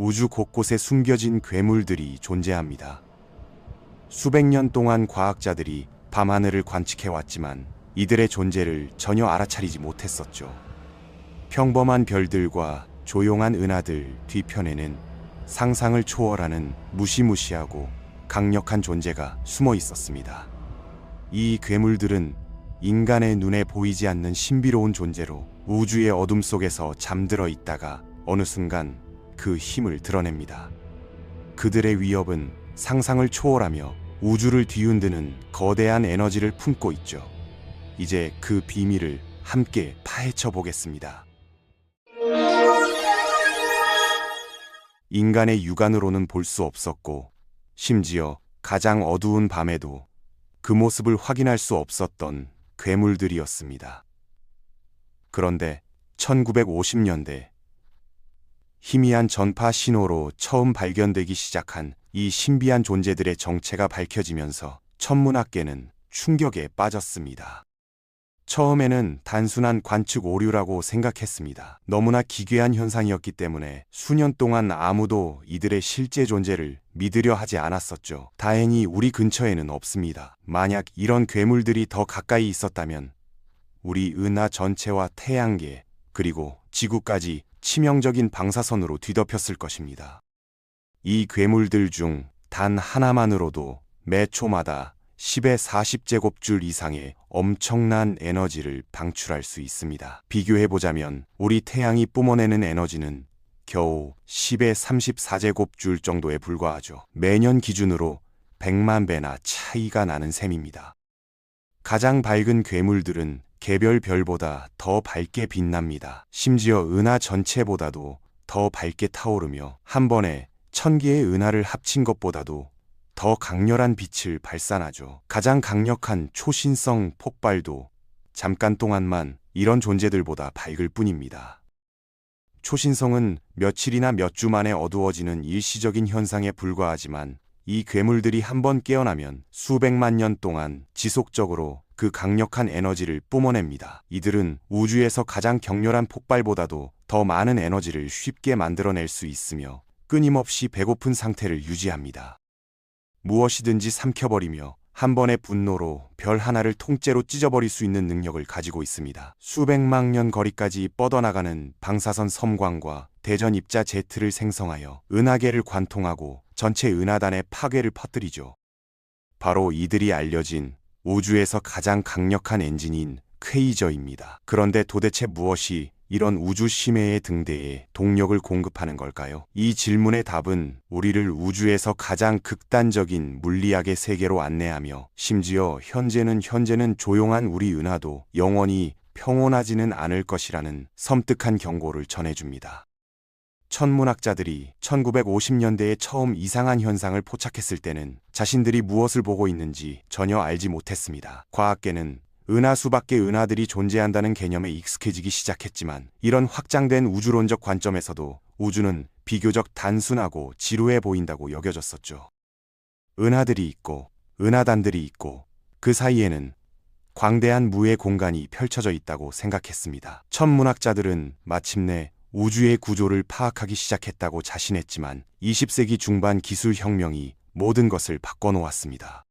우주 곳곳에 숨겨진 괴물들이 존재합니다. 수백 년 동안 과학자들이 밤하늘을 관측해왔지만 이들의 존재를 전혀 알아차리지 못했었죠. 평범한 별들과 조용한 은하들 뒤편에는 상상을 초월하는 무시무시하고 강력한 존재가 숨어 있었습니다. 이 괴물들은 인간의 눈에 보이지 않는 신비로운 존재로 우주의 어둠 속에서 잠들어 있다가 어느 순간 그 힘을 드러냅니다. 그들의 위협은 상상을 초월하며 우주를 뒤흔드는 거대한 에너지를 품고 있죠. 이제 그 비밀을 함께 파헤쳐 보겠습니다. 인간의 육안으로는 볼 수 없었고, 심지어 가장 어두운 밤에도 그 모습을 확인할 수 없었던 괴물들이었습니다. 그런데 1950년대 희미한 전파 신호로 처음 발견되기 시작한 이 신비한 존재들의 정체가 밝혀지면서 천문학계는 충격에 빠졌습니다. 처음에는 단순한 관측 오류라고 생각했습니다. 너무나 기괴한 현상이었기 때문에 수년 동안 아무도 이들의 실제 존재를 믿으려 하지 않았었죠. 다행히 우리 근처에는 없습니다. 만약 이런 괴물들이 더 가까이 있었다면 우리 은하 전체와 태양계 그리고 지구까지 치명적인 방사선으로 뒤덮였을 것입니다. 이 괴물들 중 단 하나만으로도 매 초마다 10의 40제곱줄 이상의 엄청난 에너지를 방출할 수 있습니다. 비교해보자면 우리 태양이 뿜어내는 에너지는 겨우 10의 34제곱줄 정도에 불과하죠. 매년 기준으로 100만 배나 차이가 나는 셈입니다. 가장 밝은 괴물들은 개별 별보다 더 밝게 빛납니다. 심지어 은하 전체보다도 더 밝게 타오르며 한 번에 1000개의 은하를 합친 것보다도 더 강렬한 빛을 발산하죠. 가장 강력한 초신성 폭발도 잠깐 동안만 이런 존재들보다 밝을 뿐입니다. 초신성은 며칠이나 몇 주 만에 어두워지는 일시적인 현상에 불과하지만 이 괴물들이 한번 깨어나면 수백만 년 동안 지속적으로 그 강력한 에너지를 뿜어냅니다. 이들은 우주에서 가장 격렬한 폭발보다도 더 많은 에너지를 쉽게 만들어낼 수 있으며 끊임없이 배고픈 상태를 유지합니다. 무엇이든지 삼켜버리며 한 번의 분노로 별 하나를 통째로 찢어버릴 수 있는 능력을 가지고 있습니다. 수백만 년 거리까지 뻗어나가는 방사선 섬광과 대전 입자 제트를 생성하여 은하계를 관통하고 전체 은하단에 파괴를 퍼뜨리죠. 바로 이들이 알려진 우주에서 가장 강력한 엔진인 퀘이저입니다. 그런데 도대체 무엇이 이런 우주 심해의 등대에 동력을 공급하는 걸까요? 이 질문의 답은 우리를 우주에서 가장 극단적인 물리학의 세계로 안내하며 심지어 현재는 조용한 우리 은하도 영원히 평온하지는 않을 것이라는 섬뜩한 경고를 전해줍니다. 천문학자들이 1950년대에 처음 이상한 현상을 포착했을 때는 자신들이 무엇을 보고 있는지 전혀 알지 못했습니다. 과학계는 은하 수밖에 은하들이 존재한다는 개념에 익숙해지기 시작했지만 이런 확장된 우주론적 관점에서도 우주는 비교적 단순하고 지루해 보인다고 여겨졌었죠. 은하들이 있고 은하단들이 있고 그 사이에는 광대한 무의 공간이 펼쳐져 있다고 생각했습니다. 천문학자들은 마침내 우주의 구조를 파악하기 시작했다고 자신했지만 20세기 중반 기술혁명이 모든 것을 바꿔놓았습니다.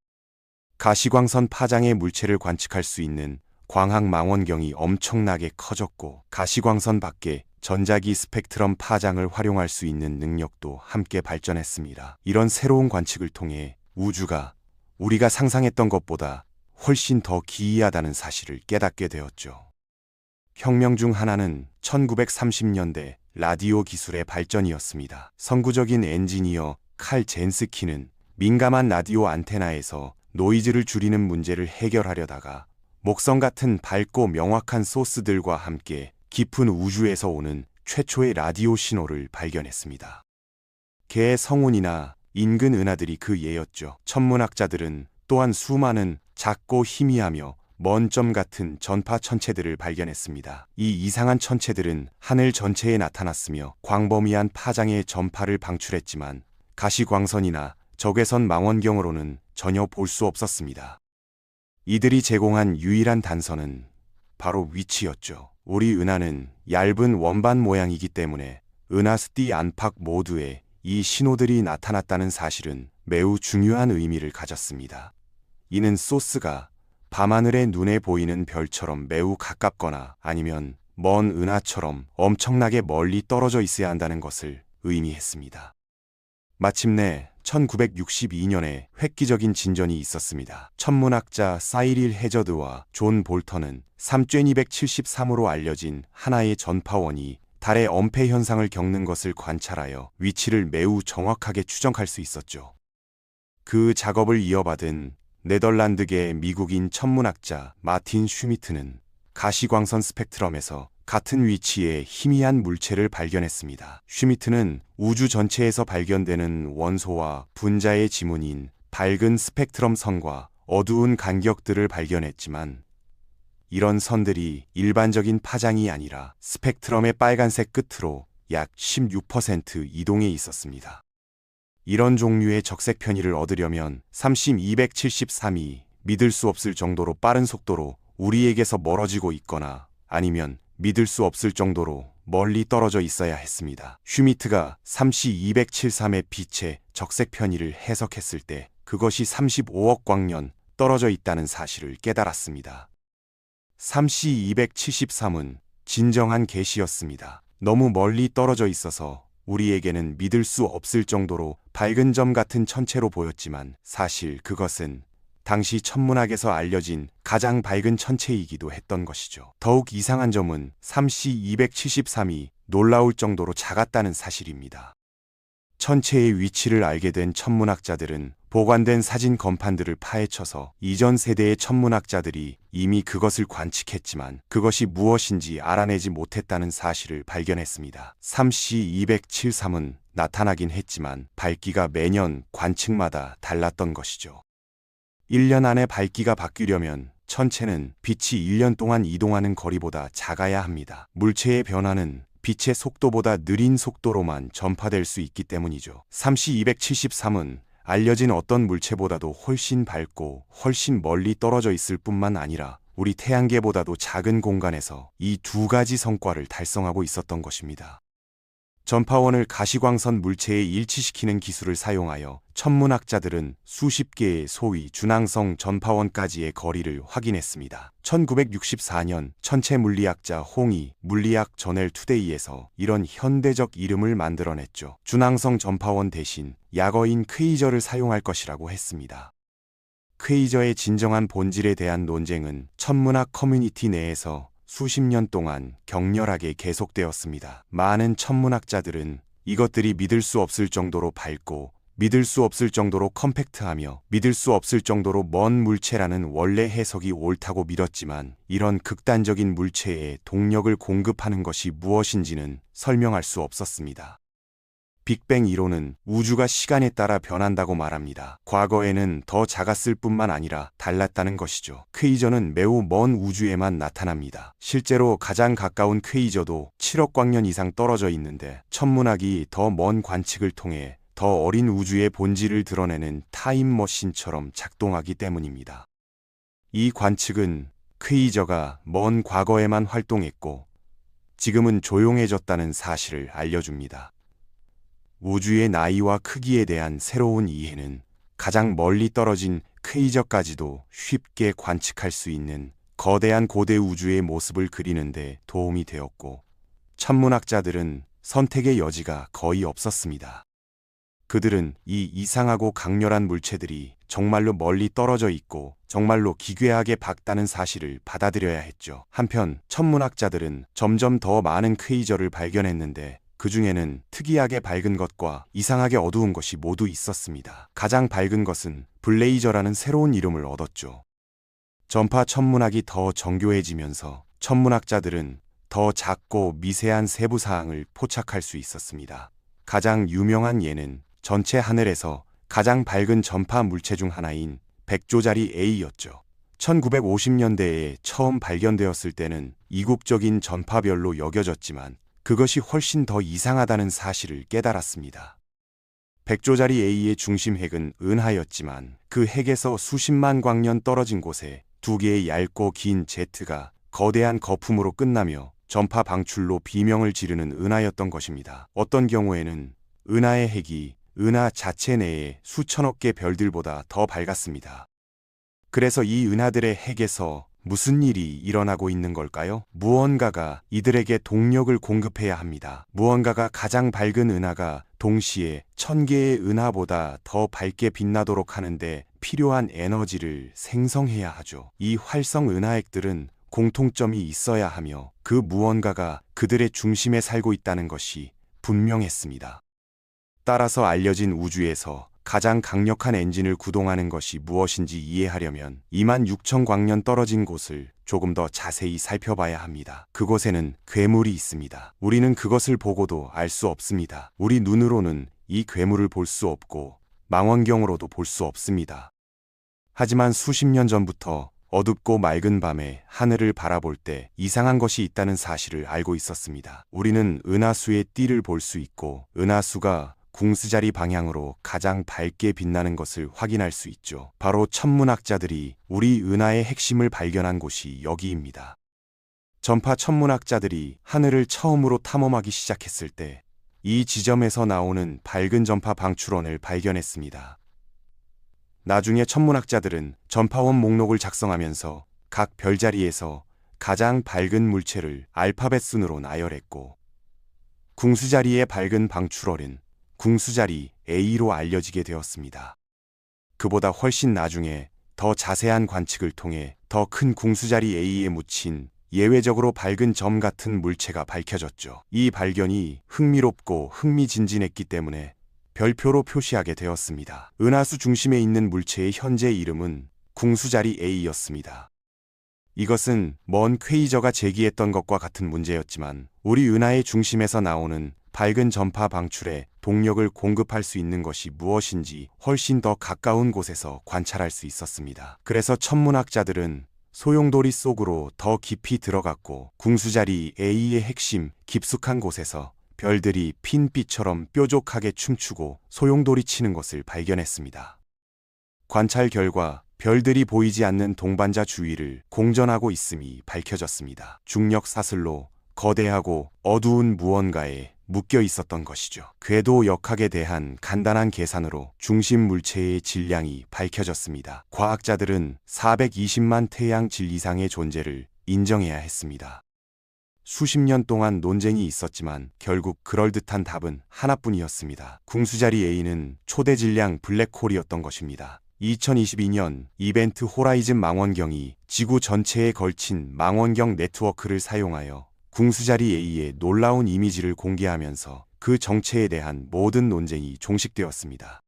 가시광선 파장의 물체를 관측할 수 있는 광학망원경이 엄청나게 커졌고 가시광선 밖에 전자기 스펙트럼 파장을 활용할 수 있는 능력도 함께 발전했습니다. 이런 새로운 관측을 통해 우주가 우리가 상상했던 것보다 훨씬 더 기이하다는 사실을 깨닫게 되었죠. 혁명 중 하나는 1930년대 라디오 기술의 발전이었습니다. 선구적인 엔지니어 칼 젠스키는 민감한 라디오 안테나에서 노이즈를 줄이는 문제를 해결하려다가 목성 같은 밝고 명확한 소스들과 함께 깊은 우주에서 오는 최초의 라디오 신호를 발견했습니다. 개의 성운이나 인근 은하들이 그 예였죠. 천문학자들은 또한 수많은 작고 희미하며 먼 점 같은 전파 천체들을 발견했습니다. 이 이상한 천체들은 하늘 전체에 나타났으며 광범위한 파장의 전파를 방출했지만 가시광선이나 적외선 망원경으로는 전혀 볼 수 없었습니다. 이들이 제공한 유일한 단서는 바로 위치였죠. 우리 은하는 얇은 원반 모양이기 때문에 은하수띠 안팎 모두에 이 신호들이 나타났다는 사실은 매우 중요한 의미를 가졌습니다. 이는 소스가 밤하늘에 눈에 보이는 별처럼 매우 가깝거나 아니면 먼 은하처럼 엄청나게 멀리 떨어져 있어야 한다는 것을 의미했습니다. 마침내 1962년에 획기적인 진전이 있었습니다. 천문학자 사이릴 해저드와 존 볼턴은 3273으로 알려진 하나의 전파원이 달의 엄폐 현상을 겪는 것을 관찰하여 위치를 매우 정확하게 추정할 수 있었죠. 그 작업을 이어받은 네덜란드계 미국인 천문학자 마틴 슈미트는 가시광선 스펙트럼에서 같은 위치의 희미한 물체를 발견했습니다. 슈미트는 우주 전체에서 발견되는 원소와 분자의 지문인 밝은 스펙트럼 선과 어두운 간격들을 발견했지만 이런 선들이 일반적인 파장이 아니라 스펙트럼의 빨간색 끝으로 약 16% 이동해 있었습니다. 이런 종류의 적색 편의를 얻으려면 3273이 믿을 수 없을 정도로 빠른 속도로 우리에게서 멀어지고 있거나 아니면 믿을 수 없을 정도로 멀리 떨어져 있어야 했습니다. 슈미트가 3273의 빛의 적색 편의를 해석했을 때 그것이 35억 광년 떨어져 있다는 사실을 깨달았습니다. 3273은 진정한 계시였습니다. 너무 멀리 떨어져 있어서 우리에게는 믿을 수 없을 정도로 밝은 점 같은 천체로 보였지만 사실 그것은 당시 천문학에서 알려진 가장 밝은 천체이기도 했던 것이죠. 더욱 이상한 점은 3273이 놀라울 정도로 작았다는 사실입니다. 천체의 위치를 알게 된 천문학자들은 보관된 사진 건판들을 파헤쳐서 이전 세대의 천문학자들이 이미 그것을 관측했지만 그것이 무엇인지 알아내지 못했다는 사실을 발견했습니다. 3273은 나타나긴 했지만 밝기가 매년 관측마다 달랐던 것이죠. 1년 안에 밝기가 바뀌려면 천체는 빛이 1년 동안 이동하는 거리보다 작아야 합니다. 물체의 변화는 빛의 속도보다 느린 속도로만 전파될 수 있기 때문이죠. 3273은 알려진 어떤 물체보다도 훨씬 밝고 훨씬 멀리 떨어져 있을 뿐만 아니라 우리 태양계보다도 작은 공간에서 이 두 가지 성과를 달성하고 있었던 것입니다. 전파원을 가시광선 물체에 일치시키는 기술을 사용하여 천문학자들은 수십 개의 소위 준항성 전파원까지의 거리를 확인했습니다. 1964년 천체 물리학자 홍이 물리학 저널 투데이에서 이런 현대적 이름을 만들어냈죠. 준항성 전파원 대신 약어인 퀘이저를 사용할 것이라고 했습니다. 퀘이저의 진정한 본질에 대한 논쟁은 천문학 커뮤니티 내에서 수십 년 동안 격렬하게 계속되었습니다. 많은 천문학자들은 이것들이 믿을 수 없을 정도로 밝고 믿을 수 없을 정도로 컴팩트하며 믿을 수 없을 정도로 먼 물체라는 원래 해석이 옳다고 믿었지만 이런 극단적인 물체에 동력을 공급하는 것이 무엇인지는 설명할 수 없었습니다. 빅뱅 이론은 우주가 시간에 따라 변한다고 말합니다. 과거에는 더 작았을 뿐만 아니라 달랐다는 것이죠. 퀘이저는 매우 먼 우주에만 나타납니다. 실제로 가장 가까운 퀘이저도 7억 광년 이상 떨어져 있는데 천문학이 더 먼 관측을 통해 더 어린 우주의 본질을 드러내는 타임머신처럼 작동하기 때문입니다. 이 관측은 퀘이저가 먼 과거에만 활동했고 지금은 조용해졌다는 사실을 알려줍니다. 우주의 나이와 크기에 대한 새로운 이해는 가장 멀리 떨어진 퀘이저까지도 쉽게 관측할 수 있는 거대한 고대 우주의 모습을 그리는데 도움이 되었고 천문학자들은 선택의 여지가 거의 없었습니다. 그들은 이 이상하고 강렬한 물체들이 정말로 멀리 떨어져 있고 정말로 기괴하게 밝다는 사실을 받아들여야 했죠. 한편 천문학자들은 점점 더 많은 퀘이저를 발견했는데 그 중에는 특이하게 밝은 것과 이상하게 어두운 것이 모두 있었습니다. 가장 밝은 것은 블레이저라는 새로운 이름을 얻었죠. 전파 천문학이 더 정교해지면서 천문학자들은 더 작고 미세한 세부 사항을 포착할 수 있었습니다. 가장 유명한 예는 전체 하늘에서 가장 밝은 전파 물체 중 하나인 백조자리 A였죠. 1950년대에 처음 발견되었을 때는 이국적인 전파별로 여겨졌지만 그것이 훨씬 더 이상하다는 사실을 깨달았습니다. 백조자리 A의 중심 핵은 은하였지만 그 핵에서 수십만 광년 떨어진 곳에 두 개의 얇고 긴 제트가 거대한 거품으로 끝나며 전파 방출로 비명을 지르는 은하였던 것입니다. 어떤 경우에는 은하의 핵이 은하 자체 내의 수천억 개 별들보다 더 밝았습니다. 그래서 이 은하들의 핵에서 무슨 일이 일어나고 있는 걸까요? 무언가가 이들에게 동력을 공급해야 합니다. 무언가가 가장 밝은 은하가 동시에 1000개의 은하보다 더 밝게 빛나도록 하는데 필요한 에너지를 생성해야 하죠. 이 활성 은하핵들은 공통점이 있어야 하며 그 무언가가 그들의 중심에 살고 있다는 것이 분명했습니다. 따라서 알려진 우주에서 가장 강력한 엔진을 구동하는 것이 무엇인지 이해하려면 26,000광년 떨어진 곳을 조금 더 자세히 살펴봐야 합니다. 그곳에는 괴물이 있습니다. 우리는 그것을 보고도 알 수 없습니다. 우리 눈으로는 이 괴물을 볼 수 없고 망원경으로도 볼 수 없습니다. 하지만 수십 년 전부터 어둡고 맑은 밤에 하늘을 바라볼 때 이상한 것이 있다는 사실을 알고 있었습니다. 우리는 은하수의 띠를 볼 수 있고 은하수가 궁수자리 방향으로 가장 밝게 빛나는 것을 확인할 수 있죠. 바로 천문학자들이 우리 은하의 핵심을 발견한 곳이 여기입니다. 전파 천문학자들이 하늘을 처음으로 탐험하기 시작했을 때 이 지점에서 나오는 밝은 전파 방출원을 발견했습니다. 나중에 천문학자들은 전파원 목록을 작성하면서 각 별자리에서 가장 밝은 물체를 알파벳 순으로 나열했고 궁수자리의 밝은 방출원은 궁수자리 A로 알려지게 되었습니다. 그보다 훨씬 나중에 더 자세한 관측을 통해 더 큰 궁수자리 A에 묻힌 예외적으로 밝은 점 같은 물체가 밝혀졌죠. 이 발견이 흥미롭고 흥미진진했기 때문에 별표로 표시하게 되었습니다. 은하수 중심에 있는 물체의 현재 이름은 궁수자리 A였습니다. 이것은 먼 퀘이저가 제기했던 것과 같은 문제였지만 우리 은하의 중심에서 나오는 밝은 전파 방출에 동력을 공급할 수 있는 것이 무엇인지 훨씬 더 가까운 곳에서 관찰할 수 있었습니다. 그래서 천문학자들은 소용돌이 속으로 더 깊이 들어갔고 궁수자리 A의 핵심 깊숙한 곳에서 별들이 핀빛처럼 뾰족하게 춤추고 소용돌이 치는 것을 발견했습니다. 관찰 결과 별들이 보이지 않는 동반자 주위를 공전하고 있음이 밝혀졌습니다. 중력 사슬로 거대하고 어두운 무언가에 묶여 있었던 것이죠. 궤도 역학에 대한 간단한 계산으로 중심 물체의 질량이 밝혀졌습니다. 과학자들은 420만 태양 질 이상의 존재를 인정해야 했습니다. 수십 년 동안 논쟁이 있었지만 결국 그럴듯한 답은 하나뿐이었습니다. 궁수자리 A는 초대 질량 블랙홀이었던 것입니다. 2022년 이벤트 호라이즌 망원경이 지구 전체에 걸친 망원경 네트워크를 사용하여 궁수자리 A의 놀라운 이미지를 공개하면서 그 정체에 대한 모든 논쟁이 종식되었습니다.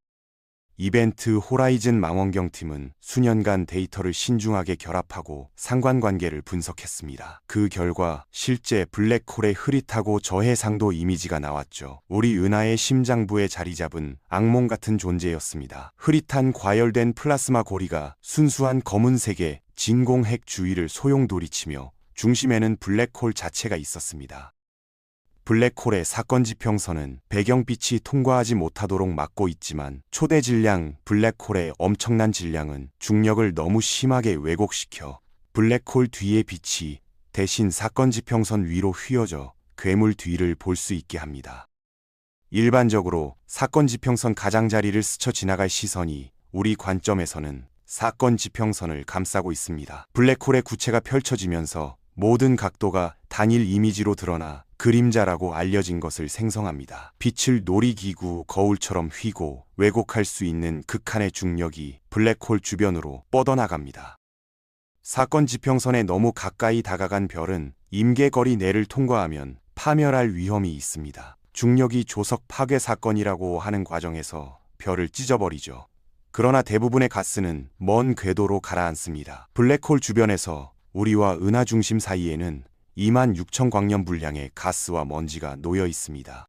이벤트 호라이즌 망원경 팀은 수년간 데이터를 신중하게 결합하고 상관관계를 분석했습니다. 그 결과 실제 블랙홀의 흐릿하고 저해상도 이미지가 나왔죠. 우리 은하의 심장부에 자리 잡은 악몽 같은 존재였습니다. 흐릿한 과열된 플라스마 고리가 순수한 검은색의 진공핵 주위를 소용돌이치며 중심에는 블랙홀 자체가 있었습니다. 블랙홀의 사건 지평선은 배경빛이 통과하지 못하도록 막고 있지만 초대 질량 블랙홀의 엄청난 질량은 중력을 너무 심하게 왜곡시켜 블랙홀 뒤의 빛이 대신 사건 지평선 위로 휘어져 괴물 뒤를 볼 수 있게 합니다. 일반적으로 사건 지평선 가장자리를 스쳐 지나갈 시선이 우리 관점에서는 사건 지평선을 감싸고 있습니다. 블랙홀의 구체가 펼쳐지면서 모든 각도가 단일 이미지로 드러나 그림자라고 알려진 것을 생성합니다. 빛을 놀이기구 거울처럼 휘고 왜곡할 수 있는 극한의 중력이 블랙홀 주변으로 뻗어나갑니다. 사건 지평선에 너무 가까이 다가간 별은 임계거리 내를 통과하면 파멸할 위험이 있습니다. 중력이 조석 파괴 사건이라고 하는 과정에서 별을 찢어버리죠. 그러나 대부분의 가스는 먼 궤도로 가라앉습니다. 블랙홀 주변에서 우리와 은하 중심 사이에는 26,000광년 분량의 가스와 먼지가 놓여 있습니다.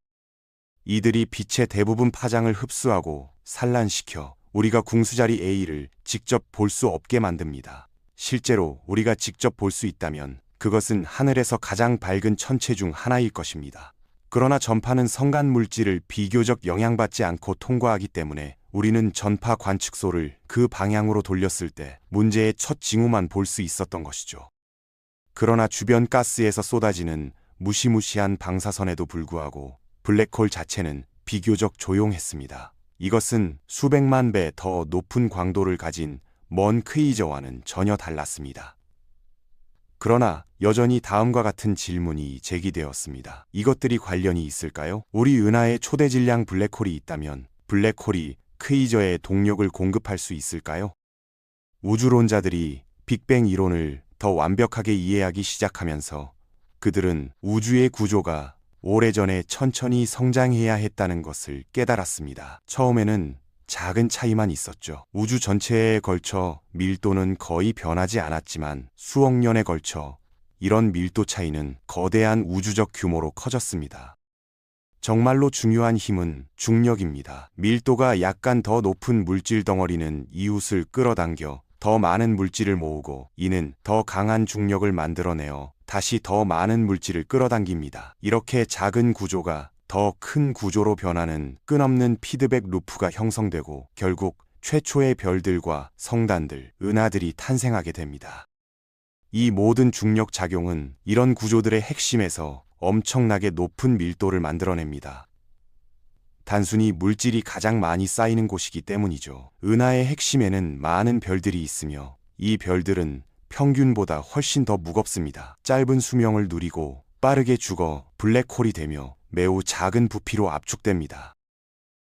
이들이 빛의 대부분 파장을 흡수하고 산란시켜 우리가 궁수자리 A를 직접 볼 수 없게 만듭니다. 실제로 우리가 직접 볼 수 있다면 그것은 하늘에서 가장 밝은 천체 중 하나일 것입니다. 그러나 전파는 성간 물질을 비교적 영향받지 않고 통과하기 때문에 우리는 전파 관측소를 그 방향으로 돌렸을 때 문제의 첫 징후만 볼 수 있었던 것이죠. 그러나 주변 가스에서 쏟아지는 무시무시한 방사선에도 불구하고 블랙홀 자체는 비교적 조용했습니다. 이것은 수백만 배 더 높은 광도를 가진 먼 퀘이저와는 전혀 달랐습니다. 그러나 여전히 다음과 같은 질문이 제기되었습니다. 이것들이 관련이 있을까요? 우리 은하에 초대 질량 블랙홀이 있다면 블랙홀이 퀘이저에 동력을 공급할 수 있을까요? 우주론자들이 빅뱅 이론을 더 완벽하게 이해하기 시작하면서 그들은 우주의 구조가 오래전에 천천히 성장해야 했다는 것을 깨달았습니다. 처음에는 작은 차이만 있었죠. 우주 전체에 걸쳐 밀도는 거의 변하지 않았지만 수억 년에 걸쳐 이런 밀도 차이는 거대한 우주적 규모로 커졌습니다. 정말로 중요한 힘은 중력입니다. 밀도가 약간 더 높은 물질 덩어리는 이웃을 끌어당겨 더 많은 물질을 모으고 이는 더 강한 중력을 만들어내어 다시 더 많은 물질을 끌어당깁니다. 이렇게 작은 구조가 더 큰 구조로 변하는 끝없는 피드백 루프가 형성되고 결국 최초의 별들과 성단들, 은하들이 탄생하게 됩니다. 이 모든 중력 작용은 이런 구조들의 핵심에서 엄청나게 높은 밀도를 만들어냅니다. 단순히 물질이 가장 많이 쌓이는 곳이기 때문이죠. 은하의 핵심에는 많은 별들이 있으며 이 별들은 평균보다 훨씬 더 무겁습니다. 짧은 수명을 누리고 빠르게 죽어 블랙홀이 되며 매우 작은 부피로 압축됩니다.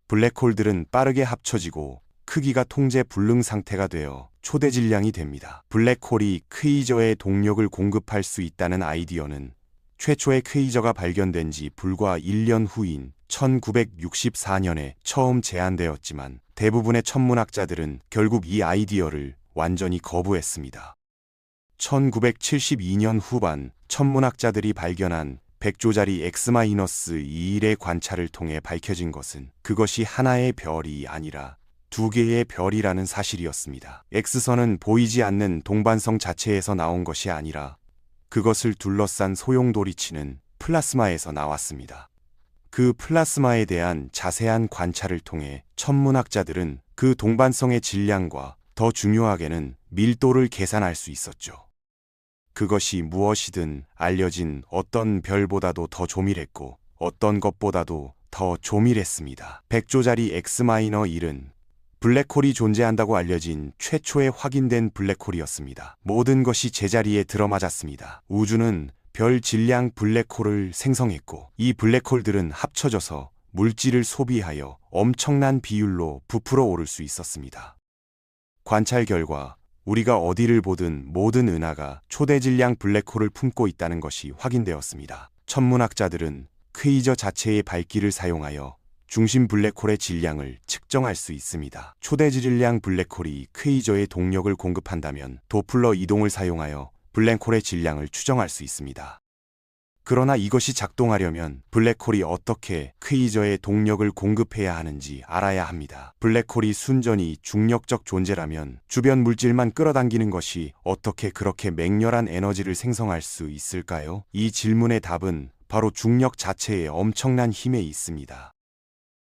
블랙홀들은 빠르게 합쳐지고 크기가 통제 불능 상태가 되어 초대 질량이 됩니다. 블랙홀이 퀘이저에 동력을 공급할 수 있다는 아이디어는 최초의 퀘이저가 발견된 지 불과 1년 후인 1964년에 처음 제안되었지만 대부분의 천문학자들은 결국 이 아이디어를 완전히 거부했습니다. 1972년 후반 천문학자들이 발견한 100조짜리 X-21의 관찰을 통해 밝혀진 것은 그것이 하나의 별이 아니라 두 개의 별이라는 사실이었습니다. X선은 보이지 않는 동반성 자체에서 나온 것이 아니라 그것을 둘러싼 소용돌이치는 플라스마에서 나왔습니다. 그 플라스마에 대한 자세한 관찰을 통해 천문학자들은 그 동반성의 질량과 더 중요하게는 밀도를 계산할 수 있었죠. 그것이 무엇이든 알려진 어떤 별보다도 더 조밀했고 어떤 것보다도 더 조밀했습니다. 100조짜리 X-1은 블랙홀이 존재한다고 알려진 최초의 확인된 블랙홀이었습니다. 모든 것이 제자리에 들어맞았습니다. 우주는 별 질량 블랙홀을 생성했고 이 블랙홀들은 합쳐져서 물질을 소비하여 엄청난 비율로 부풀어 오를 수 있었습니다. 관찰 결과 우리가 어디를 보든 모든 은하가 초대 질량 블랙홀을 품고 있다는 것이 확인되었습니다. 천문학자들은 퀘이저 자체의 밝기를 사용하여 중심 블랙홀의 질량을 측정할 수 있습니다. 초대 질량 블랙홀이 퀘이저에 동력을 공급한다면 도플러 이동을 사용하여 블랙홀의 질량을 추정할 수 있습니다. 그러나 이것이 작동하려면 블랙홀이 어떻게 퀘이저에 동력을 공급해야 하는지 알아야 합니다. 블랙홀이 순전히 중력적 존재라면 주변 물질만 끌어당기는 것이 어떻게 그렇게 맹렬한 에너지를 생성할 수 있을까요? 이 질문의 답은 바로 중력 자체의 엄청난 힘에 있습니다.